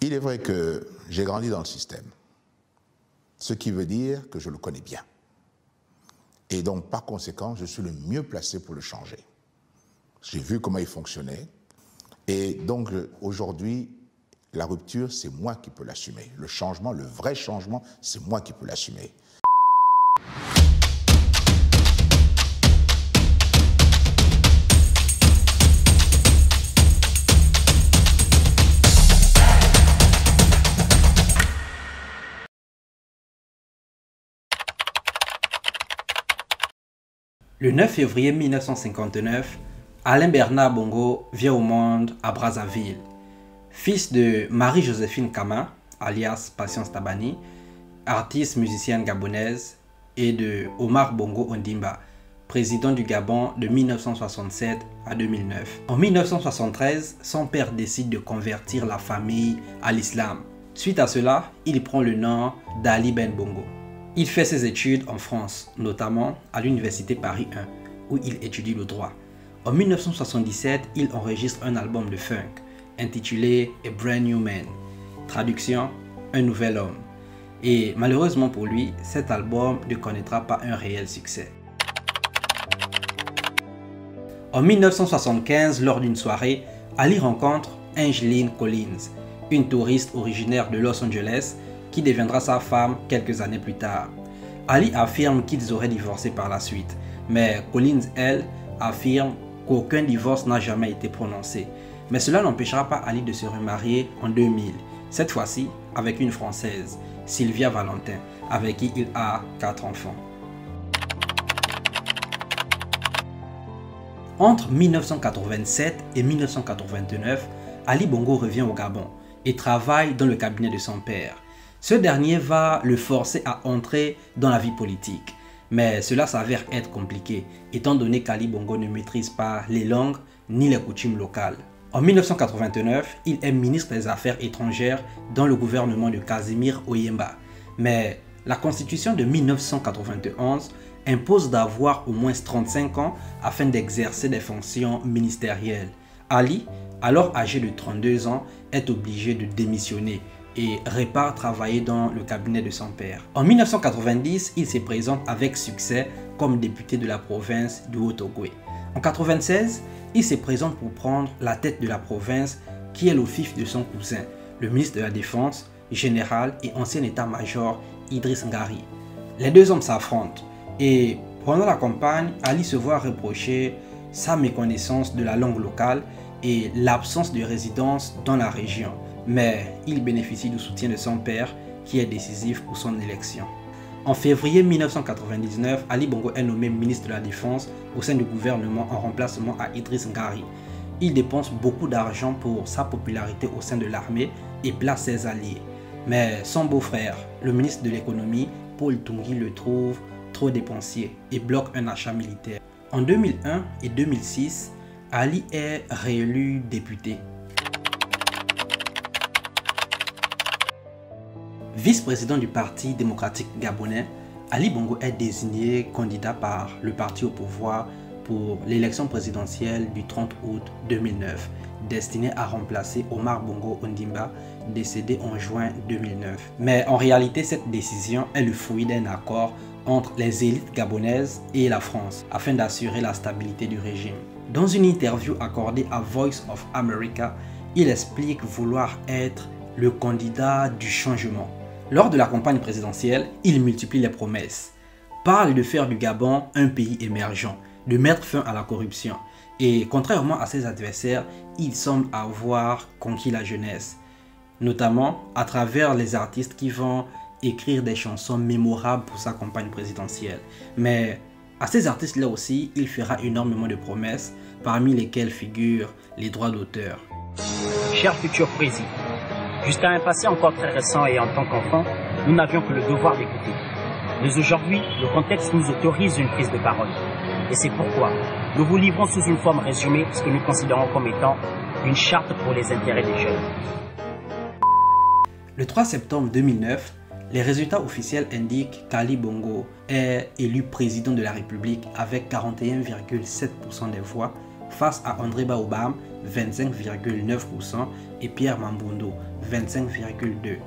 Il est vrai que j'ai grandi dans le système, ce qui veut dire que je le connais bien. Et donc, par conséquent, je suis le mieux placé pour le changer. J'ai vu comment il fonctionnait. Et donc, aujourd'hui, la rupture, c'est moi qui peux l'assumer. Le changement, le vrai changement, c'est moi qui peux l'assumer. Le 9 février 1959, Alain Bernard Bongo vient au monde à Brazzaville. Fils de Marie-Joséphine Kama, alias Patience Tabani, artiste musicienne gabonaise, et de Omar Bongo Ondimba, président du Gabon de 1967 à 2009. En 1973, son père décide de convertir la famille à l'islam. Suite à cela, il prend le nom d'Ali Ben Bongo. Il fait ses études en France, notamment à l'université Paris 1, où il étudie le droit. En 1977, il enregistre un album de funk, intitulé A Brand New Man, traduction, Un Nouvel Homme. Et malheureusement pour lui, cet album ne connaîtra pas un réel succès. En 1975, lors d'une soirée, Ali rencontre Angeline Collins, une touriste originaire de Los Angeles, qui deviendra sa femme quelques années plus tard. Ali affirme qu'ils auraient divorcé par la suite, mais Collins, elle, affirme qu'aucun divorce n'a jamais été prononcé. Mais cela n'empêchera pas Ali de se remarier en 2000, cette fois-ci avec une Française, Sylvia Valentin, avec qui il a 4 enfants. Entre 1987 et 1989, Ali Bongo revient au Gabon et travaille dans le cabinet de son père. Ce dernier va le forcer à entrer dans la vie politique. Mais cela s'avère être compliqué, étant donné qu'Ali Bongo ne maîtrise pas les langues ni les coutumes locales. En 1989, il est ministre des Affaires étrangères dans le gouvernement de Casimir Oyemba. Mais la constitution de 1991 impose d'avoir au moins 35 ans afin d'exercer des fonctions ministérielles. Ali, alors âgé de 32 ans, est obligé de démissionner et repart travailler dans le cabinet de son père. En 1990, il se présente avec succès comme député de la province du Haut-Ogooué. En 1996, il se présente pour prendre la tête de la province qui est le fief de son cousin, le ministre de la Défense, général et ancien état-major Idriss Ngari. Les deux hommes s'affrontent et pendant la campagne, Ali se voit reprocher sa méconnaissance de la langue locale et l'absence de résidence dans la région. Mais il bénéficie du soutien de son père qui est décisif pour son élection. En février 1999, Ali Bongo est nommé ministre de la Défense au sein du gouvernement en remplacement à Idriss Ngari. Il dépense beaucoup d'argent pour sa popularité au sein de l'armée et place ses alliés. Mais son beau-frère, le ministre de l'économie, Paul Tungui, le trouve trop dépensier et bloque un achat militaire. En 2001 et 2006, Ali est réélu député. Vice-président du Parti démocratique gabonais, Ali Bongo est désigné candidat par le parti au pouvoir pour l'élection présidentielle du 30 août 2009, destinée à remplacer Omar Bongo Ondimba, décédé en juin 2009. Mais en réalité, cette décision est le fruit d'un accord entre les élites gabonaises et la France, afin d'assurer la stabilité du régime. Dans une interview accordée à Voice of America, il explique vouloir être le candidat du changement. Lors de la campagne présidentielle, il multiplie les promesses, parle de faire du Gabon un pays émergent, de mettre fin à la corruption. Et contrairement à ses adversaires, il semble avoir conquis la jeunesse, notamment à travers les artistes qui vont écrire des chansons mémorables pour sa campagne présidentielle. Mais à ces artistes-là aussi, il fera énormément de promesses, parmi lesquelles figurent les droits d'auteur. Cher futur président, jusqu'à un passé encore très récent et en tant qu'enfant, nous n'avions que le devoir d'écouter. Mais aujourd'hui, le contexte nous autorise une prise de parole. Et c'est pourquoi nous vous livrons sous une forme résumée ce que nous considérons comme étant une charte pour les intérêts des jeunes. Le 3 septembre 2009, les résultats officiels indiquent qu'Ali Bongo est élu président de la République avec 41,7% des voix face à André Baobam, 25,9%, et Pierre Mamboundou, 25,2.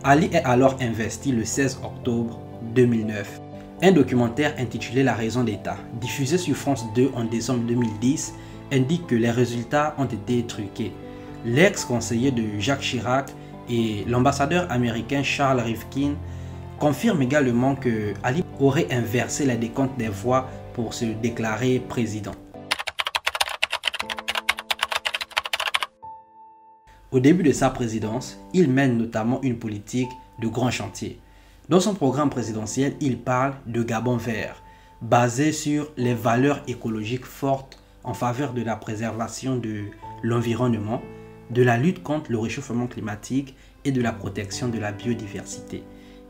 Ali est alors investi le 16 octobre 2009. Un documentaire intitulé La raison d'État, diffusé sur France 2 en décembre 2010, indique que les résultats ont été truqués. L'ex-conseiller de Jacques Chirac et l'ambassadeur américain Charles Rifkin confirment également que Ali aurait inversé les décomptes des voix pour se déclarer président. Au début de sa présidence, il mène notamment une politique de grands chantiers. Dans son programme présidentiel, il parle de Gabon vert, basé sur les valeurs écologiques fortes en faveur de la préservation de l'environnement, de la lutte contre le réchauffement climatique et de la protection de la biodiversité.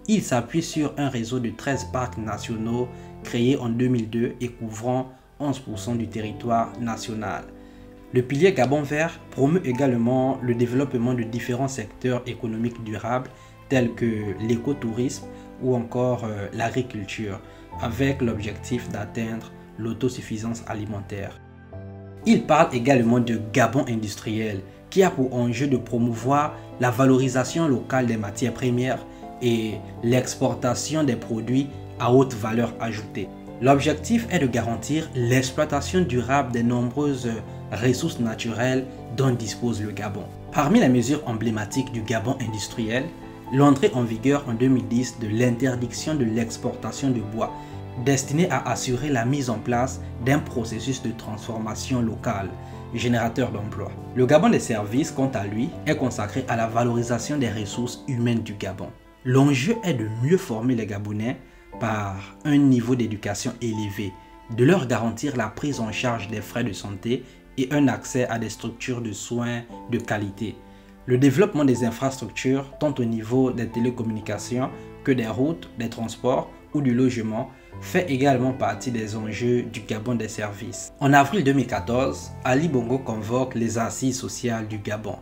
Il s'appuie sur un réseau de 13 parcs nationaux créés en 2002 et couvrant 11% du territoire national. Le pilier Gabon vert promeut également le développement de différents secteurs économiques durables tels que l'écotourisme ou encore l'agriculture, avec l'objectif d'atteindre l'autosuffisance alimentaire. Il parle également de Gabon industriel, qui a pour enjeu de promouvoir la valorisation locale des matières premières et l'exportation des produits à haute valeur ajoutée. L'objectif est de garantir l'exploitation durable des nombreuses ressources naturelles dont dispose le Gabon. Parmi les mesures emblématiques du Gabon industriel, l'entrée en vigueur en 2010 de l'interdiction de l'exportation de bois, destinée à assurer la mise en place d'un processus de transformation locale, générateur d'emplois. Le Gabon des services, quant à lui, est consacré à la valorisation des ressources humaines du Gabon. L'enjeu est de mieux former les Gabonais par un niveau d'éducation élevé, de leur garantir la prise en charge des frais de santé et un accès à des structures de soins de qualité. Le développement des infrastructures, tant au niveau des télécommunications que des routes, des transports ou du logement, fait également partie des enjeux du Gabon des services. En avril 2014, Ali Bongo convoque les assises sociales du Gabon,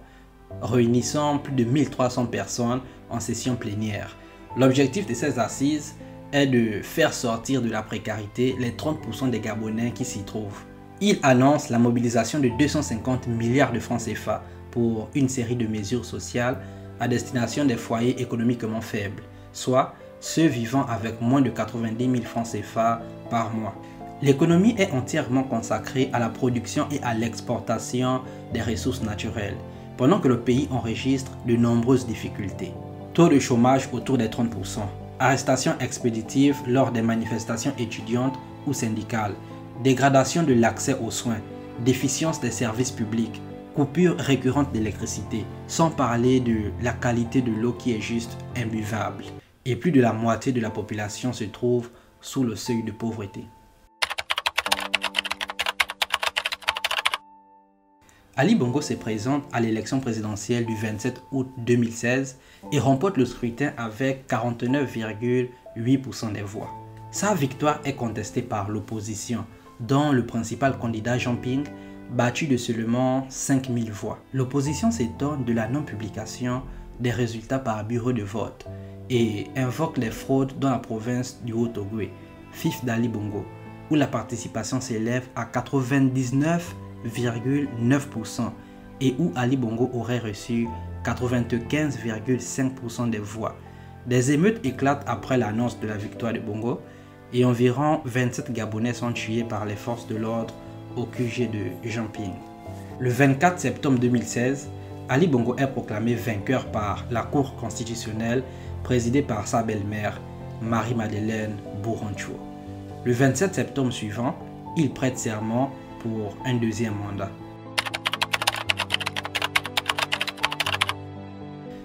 réunissant plus de 1300 personnes en session plénière. L'objectif de ces assises est de faire sortir de la précarité les 30% des Gabonais qui s'y trouvent. Il annonce la mobilisation de 250 milliards de francs CFA pour une série de mesures sociales à destination des foyers économiquement faibles, soit ceux vivant avec moins de 90 000 francs CFA par mois. L'économie est entièrement consacrée à la production et à l'exportation des ressources naturelles, pendant que le pays enregistre de nombreuses difficultés. Taux de chômage autour des 30%, arrestations expéditives lors des manifestations étudiantes ou syndicales, dégradation de l'accès aux soins, déficience des services publics, coupures récurrentes d'électricité, sans parler de la qualité de l'eau qui est juste imbuvable. Et plus de la moitié de la population se trouve sous le seuil de pauvreté. Ali Bongo se présente à l'élection présidentielle du 27 août 2016 et remporte le scrutin avec 49,8% des voix. Sa victoire est contestée par l'opposition, dont le principal candidat Jean Ping, battu de seulement 5000 voix. L'opposition s'étonne de la non-publication des résultats par bureau de vote et invoque les fraudes dans la province du Haut-Ogooué, fief d'Ali Bongo, où la participation s'élève à 99,9% et où Ali Bongo aurait reçu 95,5% des voix. Des émeutes éclatent après l'annonce de la victoire de Bongo et environ 27 Gabonais sont tués par les forces de l'ordre au QG de Jean Ping. Le 24 septembre 2016, Ali Bongo est proclamé vainqueur par la Cour constitutionnelle présidée par sa belle-mère, Marie-Madeleine Bouroncho. Le 27 septembre suivant, il prête serment pour un deuxième mandat.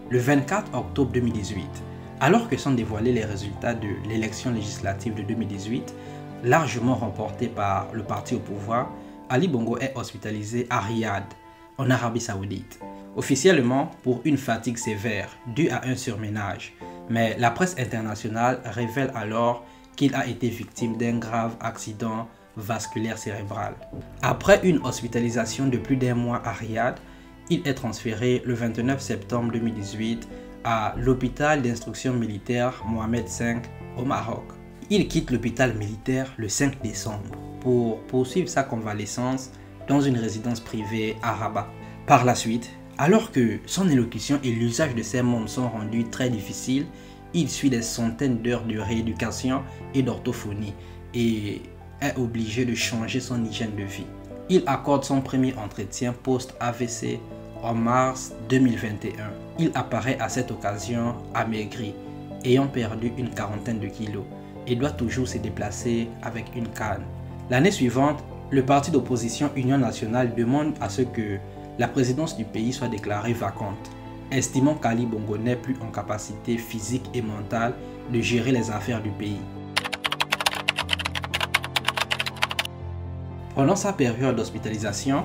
Le 24 octobre 2018, alors que sont dévoilés les résultats de l'élection législative de 2018, largement remportée par le parti au pouvoir, Ali Bongo est hospitalisé à Riyad, en Arabie Saoudite, officiellement pour une fatigue sévère due à un surménage. Mais la presse internationale révèle alors qu'il a été victime d'un grave accident vasculaire cérébral. Après une hospitalisation de plus d'un mois à Riyad, il est transféré le 29 septembre 2018 à l'hôpital d'instruction militaire Mohamed V au Maroc. Il quitte l'hôpital militaire le 5 décembre pour poursuivre sa convalescence dans une résidence privée à Rabat. Par la suite, Alors que son élocution et l'usage de ses membres sont rendus très difficiles, il suit des centaines d'heures de rééducation et d'orthophonie et est obligé de changer son hygiène de vie. Il accorde son premier entretien post-AVC en mars 2021. Il apparaît à cette occasion amaigri, ayant perdu une quarantaine de kilos et doit toujours se déplacer avec une canne. L'année suivante, le parti d'opposition Union nationale demande à ce que la présidence du pays soit déclarée vacante, estimant qu'Ali Bongo n'est plus en capacité physique et mentale de gérer les affaires du pays. Pendant sa période d'hospitalisation,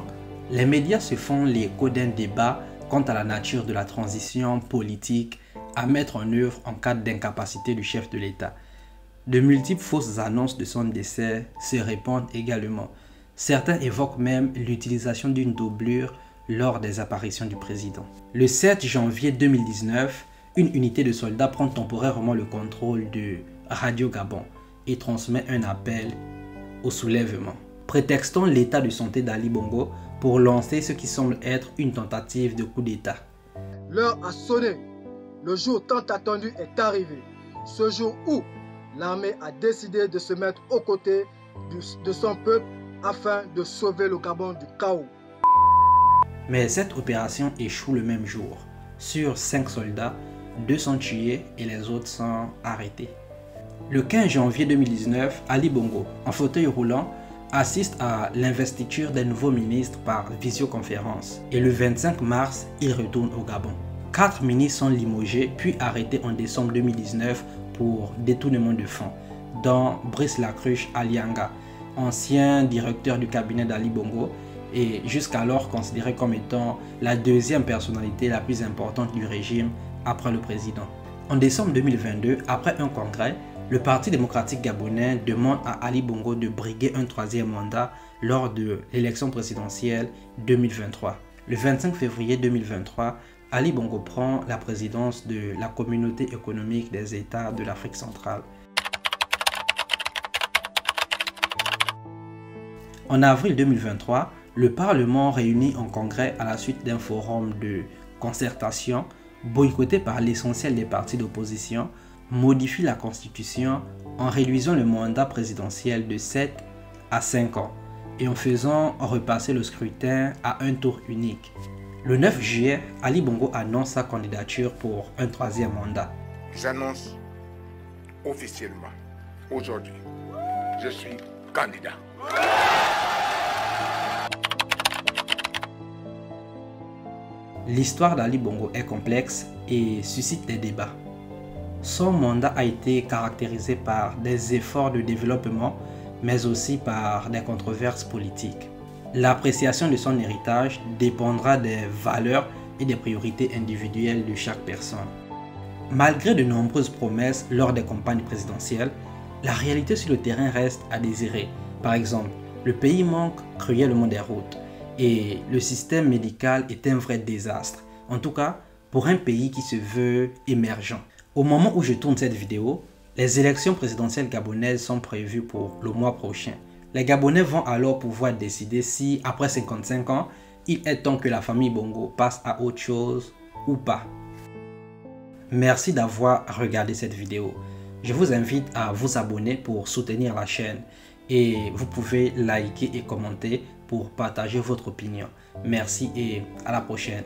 les médias se font l'écho d'un débat quant à la nature de la transition politique à mettre en œuvre en cas d'incapacité du chef de l'État. De multiples fausses annonces de son décès se répandent également. Certains évoquent même l'utilisation d'une doublure lors des apparitions du président. Le 7 janvier 2019, une unité de soldats prend temporairement le contrôle de Radio Gabon et transmet un appel au soulèvement, prétextant l'état de santé d'Ali Bongo pour lancer ce qui semble être une tentative de coup d'État. L'heure a sonné. Le jour tant attendu est arrivé. Ce jour où l'armée a décidé de se mettre aux côtés de son peuple afin de sauver le Gabon du chaos. Mais cette opération échoue le même jour. Sur 5 soldats, 2 sont tués et les autres sont arrêtés. Le 15 janvier 2019, Ali Bongo, en fauteuil roulant, assiste à l'investiture des nouveaux ministres par visioconférence. Et le 25 mars, il retourne au Gabon. 4 ministres sont limogés puis arrêtés en décembre 2019 pour détournement de fonds, dont Brice Lacruche Alianga, ancien directeur du cabinet d'Ali Bongo et jusqu'alors considéré comme étant la deuxième personnalité la plus importante du régime après le président. En décembre 2022, après un congrès, le Parti démocratique gabonais demande à Ali Bongo de briguer un 3e mandat lors de l'élection présidentielle 2023. Le 25 février 2023, Ali Bongo prend la présidence de la Communauté économique des États de l'Afrique centrale. En avril 2023, le Parlement réuni en congrès à la suite d'un forum de concertation boycotté par l'essentiel des partis d'opposition modifie la Constitution en réduisant le mandat présidentiel de 7 à 5 ans et en faisant repasser le scrutin à un tour unique. Le 9 juillet, Ali Bongo annonce sa candidature pour un 3e mandat. J'annonce officiellement, aujourd'hui, je suis candidat. L'histoire d'Ali Bongo est complexe et suscite des débats. Son mandat a été caractérisé par des efforts de développement, mais aussi par des controverses politiques. L'appréciation de son héritage dépendra des valeurs et des priorités individuelles de chaque personne. Malgré de nombreuses promesses lors des campagnes présidentielles, la réalité sur le terrain reste à désirer. Par exemple, le pays manque cruellement des routes et le système médical est un vrai désastre. En tout cas, pour un pays qui se veut émergent. Au moment où je tourne cette vidéo, les élections présidentielles gabonaises sont prévues pour le mois prochain. Les Gabonais vont alors pouvoir décider si, après 55 ans, il est temps que la famille Bongo passe à autre chose ou pas. Merci d'avoir regardé cette vidéo. Je vous invite à vous abonner pour soutenir la chaîne et vous pouvez liker et commenter pour partager votre opinion. Merci et à la prochaine.